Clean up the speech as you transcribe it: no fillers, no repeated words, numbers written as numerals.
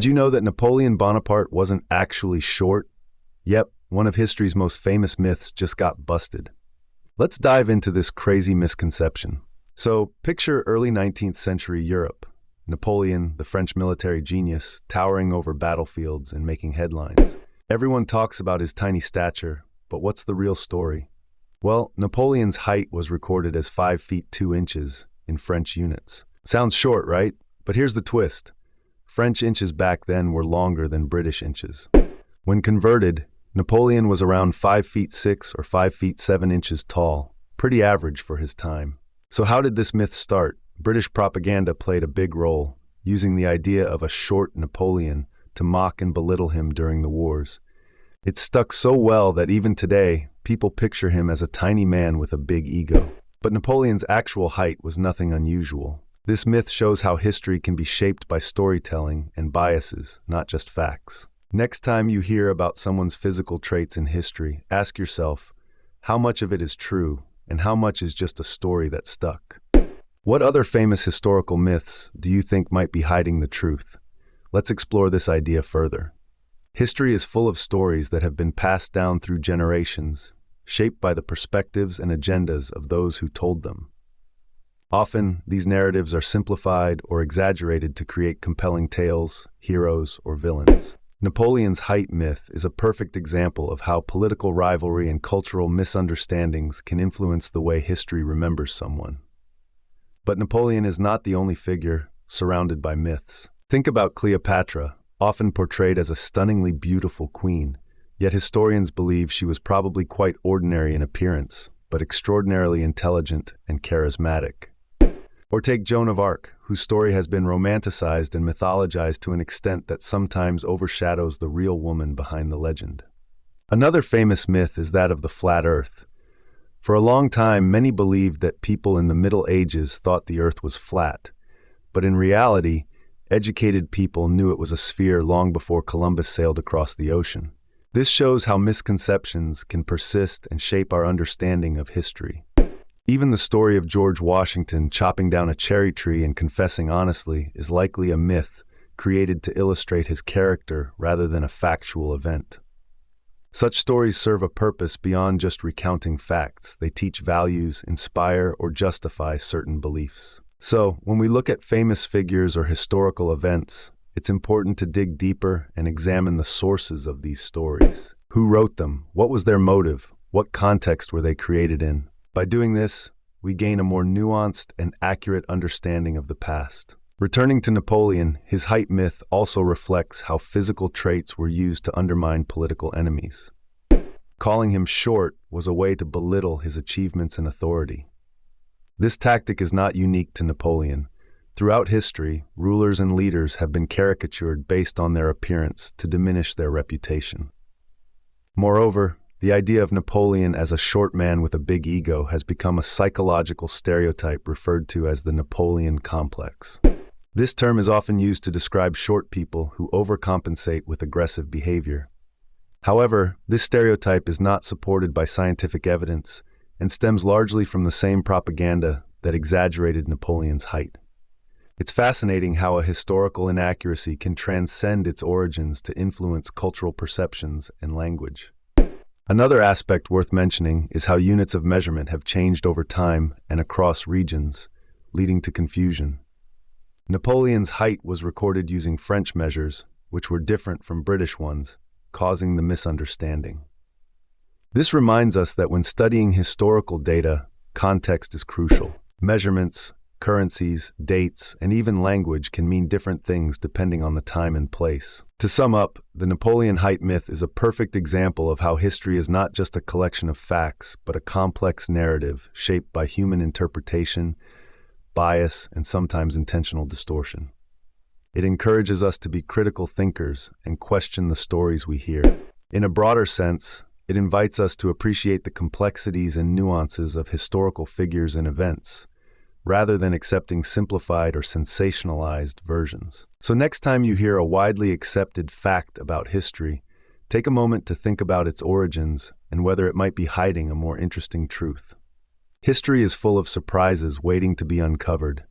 Did you know that Napoleon Bonaparte wasn't actually short? Yep, one of history's most famous myths just got busted. Let's dive into this crazy misconception. So, picture early 19th century Europe. Napoleon, the French military genius, towering over battlefields and making headlines. Everyone talks about his tiny stature, but what's the real story? Well, Napoleon's height was recorded as 5 feet 2 inches in French units. Sounds short, right? But here's the twist. French inches back then were longer than British inches. When converted, Napoleon was around 5 feet 6 or 5 feet 7 inches tall, pretty average for his time. So how did this myth start? British propaganda played a big role, using the idea of a short Napoleon to mock and belittle him during the wars. It stuck so well that even today, people picture him as a tiny man with a big ego. But Napoleon's actual height was nothing unusual. This myth shows how history can be shaped by storytelling and biases, not just facts. Next time you hear about someone's physical traits in history, ask yourself, how much of it is true and how much is just a story that stuck? What other famous historical myths do you think might be hiding the truth? Let's explore this idea further. History is full of stories that have been passed down through generations, shaped by the perspectives and agendas of those who told them. Often, these narratives are simplified or exaggerated to create compelling tales, heroes, or villains. Napoleon's height myth is a perfect example of how political rivalry and cultural misunderstandings can influence the way history remembers someone. But Napoleon is not the only figure surrounded by myths. Think about Cleopatra, often portrayed as a stunningly beautiful queen, yet historians believe she was probably quite ordinary in appearance, but extraordinarily intelligent and charismatic. Or take Joan of Arc, whose story has been romanticized and mythologized to an extent that sometimes overshadows the real woman behind the legend. Another famous myth is that of the flat Earth. For a long time, many believed that people in the Middle Ages thought the Earth was flat, but in reality, educated people knew it was a sphere long before Columbus sailed across the ocean. This shows how misconceptions can persist and shape our understanding of history. Even the story of George Washington chopping down a cherry tree and confessing honestly is likely a myth created to illustrate his character rather than a factual event. Such stories serve a purpose beyond just recounting facts. They teach values, inspire, or justify certain beliefs. So, when we look at famous figures or historical events, it's important to dig deeper and examine the sources of these stories. Who wrote them? What was their motive? What context were they created in? By doing this, we gain a more nuanced and accurate understanding of the past. Returning to Napoleon, his height myth also reflects how physical traits were used to undermine political enemies. Calling him short was a way to belittle his achievements and authority. This tactic is not unique to Napoleon. Throughout history, rulers and leaders have been caricatured based on their appearance to diminish their reputation. Moreover, the idea of Napoleon as a short man with a big ego has become a psychological stereotype referred to as the Napoleon complex. This term is often used to describe short people who overcompensate with aggressive behavior. However, this stereotype is not supported by scientific evidence and stems largely from the same propaganda that exaggerated Napoleon's height. It's fascinating how a historical inaccuracy can transcend its origins to influence cultural perceptions and language. Another aspect worth mentioning is how units of measurement have changed over time and across regions, leading to confusion. Napoleon's height was recorded using French measures, which were different from British ones, causing the misunderstanding. This reminds us that when studying historical data, context is crucial. Measurements, currencies, dates, and even language can mean different things depending on the time and place. To sum up, the Napoleon height myth is a perfect example of how history is not just a collection of facts, but a complex narrative shaped by human interpretation, bias, and sometimes intentional distortion. It encourages us to be critical thinkers and question the stories we hear. In a broader sense, it invites us to appreciate the complexities and nuances of historical figures and events, rather than accepting simplified or sensationalized versions. So next time you hear a widely accepted fact about history, take a moment to think about its origins and whether it might be hiding a more interesting truth. History is full of surprises waiting to be uncovered,